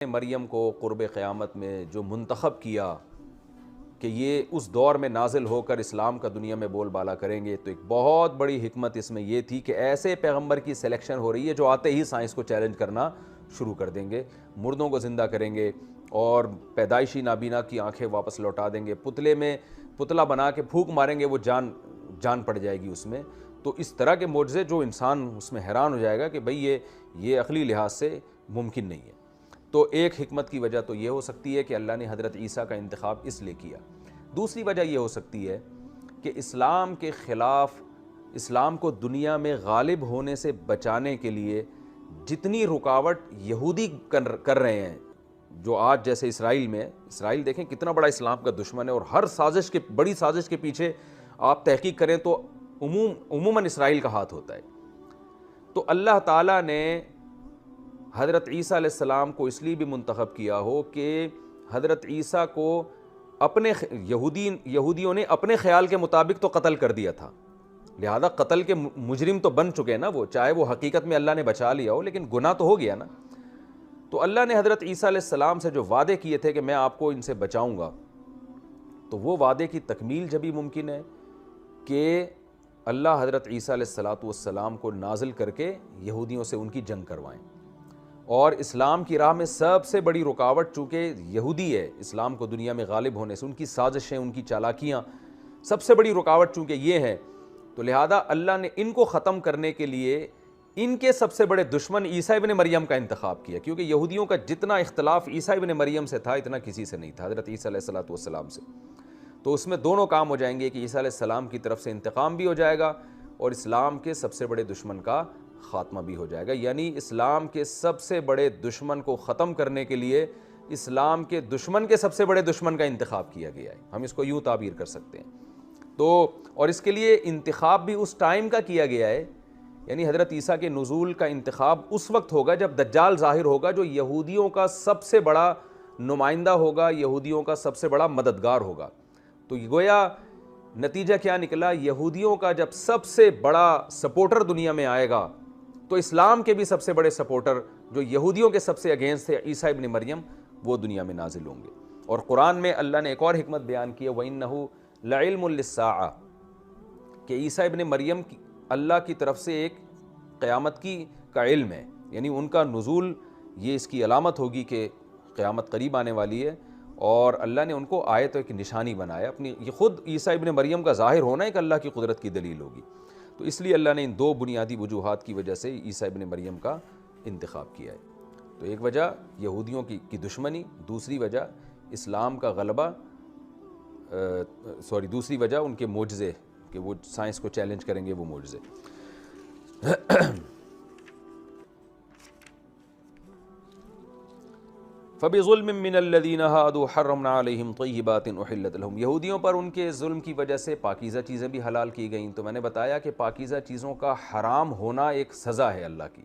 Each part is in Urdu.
مریم کو قرب قیامت میں جو منتخب کیا کہ یہ اس دور میں نازل ہو کر اسلام کا دنیا میں بول بالا کریں گے، تو ایک بہت بڑی حکمت اس میں یہ تھی کہ ایسے پیغمبر کی سلیکشن ہو رہی ہے جو آتے ہی سائنس کو چیلنج کرنا شروع کر دیں گے، مردوں کو زندہ کریں گے اور پیدائشی نابینا کی آنکھیں واپس لوٹا دیں گے، پتلے میں پتلا بنا کے پھونک ماریں گے، وہ جان پڑ جائے گی اس میں۔ تو اس طرح کے معجزے جو انسان اس میں حیران ہو جائے گا کہ بھئی یہ عقلی لحاظ سے ممکن نہیں ہے۔ تو ایک حکمت کی وجہ تو یہ ہو سکتی ہے کہ اللہ نے حضرت عیسیٰ کا انتخاب اس لیے کیا۔ دوسری وجہ یہ ہو سکتی ہے کہ اسلام کے خلاف، اسلام کو دنیا میں غالب ہونے سے بچانے کے لیے جتنی رکاوٹ یہودی کر رہے ہیں، جو آج جیسے اسرائیل میں، اسرائیل دیکھیں کتنا بڑا اسلام کا دشمن ہے، اور ہر بڑی سازش کے پیچھے آپ تحقیق کریں تو عموماً اسرائیل کا ہاتھ ہوتا ہے۔ تو اللہ تعالیٰ نے حضرت عیسیٰ علیہ السلام کو اس لیے بھی منتخب کیا ہو کہ حضرت عیسیٰ کو یہودیوں نے اپنے خیال کے مطابق تو قتل کر دیا تھا، لہذا قتل کے مجرم تو بن چکے نا وہ، چاہے وہ حقیقت میں اللہ نے بچا لیا ہو لیکن گناہ تو ہو گیا نا۔ تو اللہ نے حضرت عیسیٰ علیہ السلام سے جو وعدے کیے تھے کہ میں آپ کو ان سے بچاؤں گا، تو وہ وعدے کی تکمیل جبھی ممکن ہے کہ اللہ حضرت عیسیٰ علیہ السلام کو نازل کر کے یہودیوں سے ان کی جنگ کروائیں۔ اور اسلام کی راہ میں سب سے بڑی رکاوٹ چونکہ یہودی ہے، اسلام کو دنیا میں غالب ہونے سے ان کی سازشیں، ان کی چالاکیاں، سب سے بڑی رکاوٹ چونکہ یہ ہے، تو لہذا اللہ نے ان کو ختم کرنے کے لیے ان کے سب سے بڑے دشمن عیسیٰ ابن مریم کا انتخاب کیا، کیونکہ یہودیوں کا جتنا اختلاف عیسیٰ ابن مریم سے تھا اتنا کسی سے نہیں تھا، حضرت عیسیٰ علیہ السلام سے۔ تو اس میں دونوں کام ہو جائیں گے کہ عیسیٰ علیہ السلام کی طرف سے انتقام بھی ہو جائے گا اور اسلام کے سب سے بڑے دشمن کا خاتمہ بھی ہو جائے گا۔ یعنی اسلام کے سب سے بڑے دشمن کو ختم کرنے کے لیے اسلام کے دشمن کے سب سے بڑے دشمن کا انتخاب کیا گیا ہے، ہم اس کو یوں تعبیر کر سکتے ہیں۔ تو اور اس کے لیے انتخاب بھی اس ٹائم کا کیا گیا ہے، یعنی حضرت عیسیٰ کے نزول کا انتخاب اس وقت ہوگا جب دجال ظاہر ہوگا، جو یہودیوں کا سب سے بڑا نمائندہ ہوگا، یہودیوں کا سب سے بڑا مددگار ہوگا۔ تو گویا نتیجہ کیا نکلا، یہودیوں کا جب سب سے بڑا سپورٹر دنیا میں آئے گا تو اسلام کے بھی سب سے بڑے سپورٹر جو یہودیوں کے سب سے اگینسٹ تھے، عیسیٰ ابن مریم، وہ دنیا میں نازل ہوں گے۔ اور قرآن میں اللہ نے ایک اور حکمت بیان کی ہے، وَإِنَّهُ لَعِلْمٌ لِلسَّاعَةِ، کہ عیسیٰ ابن مریم اللہ کی طرف سے ایک قیامت کا علم ہے، یعنی ان کا نزول یہ اس کی علامت ہوگی کہ قیامت قریب آنے والی ہے، اور اللہ نے ان کو آیت ایک نشانی بنایا اپنی، یہ خود عیسیٰ ابن مریم کا ظاہر ہونا ایک اللہ کی قدرت کی دلیل ہوگی۔ تو اس لیے اللہ نے ان دو بنیادی وجوہات کی وجہ سے عیسیٰ ابن مریم کا انتخاب کیا ہے۔ تو ایک وجہ یہودیوں کی دشمنی، دوسری وجہ اسلام کا غلبہ، دوسری وجہ ان کے معجزے کہ وہ سائنس کو چیلنج کریں گے، وہ معجزے۔ فَبِظُلْمٍ مِّنَ الَّذِينَ هَادُوا حَرَّمْنَا عَلَيْهِمْ طَيِّبَاتٍ أُحِلَّتْ لَهُمْ، یہودیوں پر ان کے ظلم کی وجہ سے پاکیزہ چیزیں بھی حلال کی گئیں۔ تو میں نے بتایا کہ پاکیزہ چیزوں کا حرام ہونا ایک سزا ہے اللہ کی۔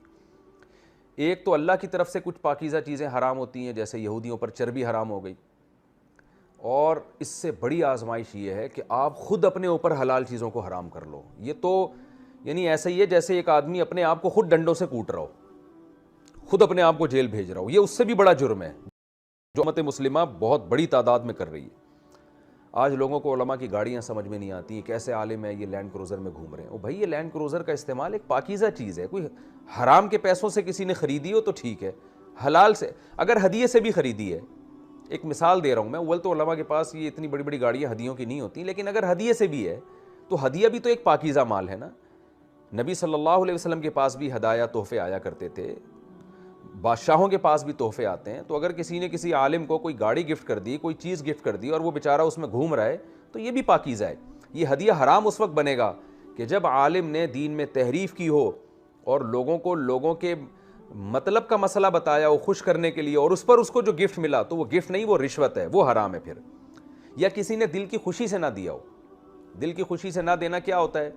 ایک تو اللہ کی طرف سے کچھ پاکیزہ چیزیں حرام ہوتی ہیں، جیسے یہودیوں پر چربی حرام ہو گئی، اور اس سے بڑی آزمائش یہ ہے کہ آپ خود اپنے اوپر حلال چیزوں کو حرام کر لو۔ یہ تو یعنی ایسا ہی ہے جیسے ایک آدمی اپنے آپ کو خود ڈنڈوں سے کوٹ رہا ہو، خود اپنے آپ کو جیل بھیج رہا ہو، یہ اس سے بھی بڑا جرم ہے جو امت مسلمہ بہت بڑی تعداد میں کر رہی ہے۔ آج لوگوں کو علماء کی گاڑیاں سمجھ میں نہیں آتی ہیں، کیسے عالم ہے یہ لینڈ کروزر میں گھوم رہے ہیں۔ بھائی یہ لینڈ کروزر کا استعمال ایک پاکیزہ چیز ہے، کوئی حرام کے پیسوں سے کسی نے خریدی ہو تو ٹھیک ہے، حلال سے اگر ہدیے سے بھی خریدی ہے، ایک مثال دے رہا ہوں میں، اول تو علماء کے پاس یہ اتنی بڑی بڑی گاڑیاں ہدیوں کی نہیں ہوتی، لیکن اگر ہدیے سے بھی ہے تو ہدیہ بھی تو ایک پاکیزہ مال ہے نا۔ نبی صلی اللہ علیہ وسلم کے پاس بھی ہدایہ تحفے آیا کرتے تھے، بادشاہوں کے پاس بھی تحفے آتے ہیں۔ تو اگر کسی نے کسی عالم کو کوئی گاڑی گفٹ کر دی، کوئی چیز گفٹ کر دی، اور وہ بیچارہ اس میں گھوم رہا ہے، تو یہ بھی پاکیزہ ہے۔ یہ ہدیہ حرام اس وقت بنے گا کہ جب عالم نے دین میں تحریف کی ہو اور لوگوں کے مطلب کا مسئلہ بتایا ہو خوش کرنے کے لیے، اور اس پر اس کو جو گفٹ ملا تو وہ گفٹ نہیں، وہ رشوت ہے، وہ حرام ہے پھر۔ یا کسی نے دل کی خوشی سے نہ دیا ہو۔ دل کی خوشی سے نہ دینا کیا ہوتا ہے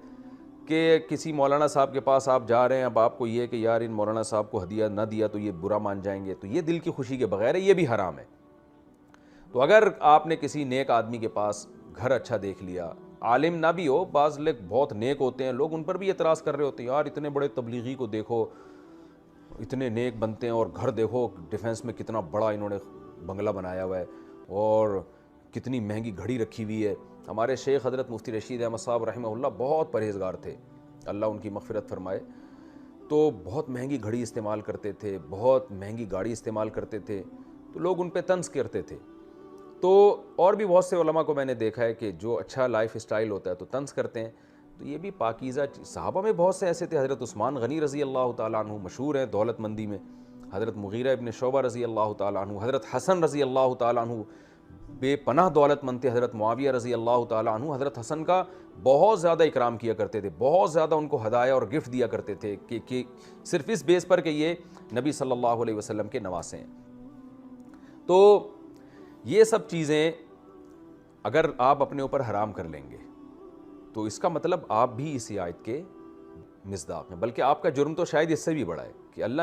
کہ کسی مولانا صاحب کے پاس آپ جا رہے ہیں، اب آپ کو یہ کہ یار ان مولانا صاحب کو ہدیہ نہ دیا تو یہ برا مان جائیں گے، تو یہ دل کی خوشی کے بغیر ہے، یہ بھی حرام ہے۔ تو اگر آپ نے کسی نیک آدمی کے پاس گھر اچھا دیکھ لیا، عالم نہ بھی ہو، بعض لوگ بہت نیک ہوتے ہیں، لوگ ان پر بھی اعتراض کر رہے ہوتے ہیں، یار اتنے بڑے تبلیغی کو دیکھو اتنے نیک بنتے ہیں اور گھر دیکھو ڈیفنس میں کتنا بڑا انہوں نے بنگلہ بنایا ہوا ہے اور کتنی مہنگی گھڑی رکھی ہوئی ہے. ہمارے شیخ حضرت مفتی رشید احمد صاحب رحمہ اللہ بہت پرہیزگار تھے, اللہ ان کی مغفرت فرمائے. تو بہت مہنگی گھڑی استعمال کرتے تھے, بہت مہنگی گاڑی استعمال کرتے تھے, تو لوگ ان پہ طنز کرتے تھے. تو اور بھی بہت سے علماء کو میں نے دیکھا ہے کہ جو اچھا لائف اسٹائل ہوتا ہے تو طنز کرتے ہیں. تو یہ بھی پاکیزہ صحابہ میں بہت سے ایسے تھے. حضرت عثمان غنی رضی اللہ تعالیٰ عنہ مشہور ہیں دولت مندی میں, حضرت مغیرہ ابن شعبہ رضی اللہ تعالیٰ عنہ, حضرت حسن رضی اللہ تعالیٰ عنہ بے پناہ دولت مند تھے, حضرت معاویہ رضی اللہ تعالیٰ عنہ حضرت حسن کا بہت زیادہ اکرام کیا کرتے تھے, بہت زیادہ ان کو ہدایہ اور گفٹ دیا کرتے تھے کہ صرف اس بیس پر کہ یہ نبی صلی اللہ علیہ وسلم کے نواسے ہیں. تو یہ سب چیزیں اگر آپ اپنے اوپر حرام کر لیں گے تو اس کا مطلب آپ بھی اسی آیت کے مصداق ہیں, بلکہ آپ کا جرم تو شاید اس سے بھی بڑا ہے کہ اللہ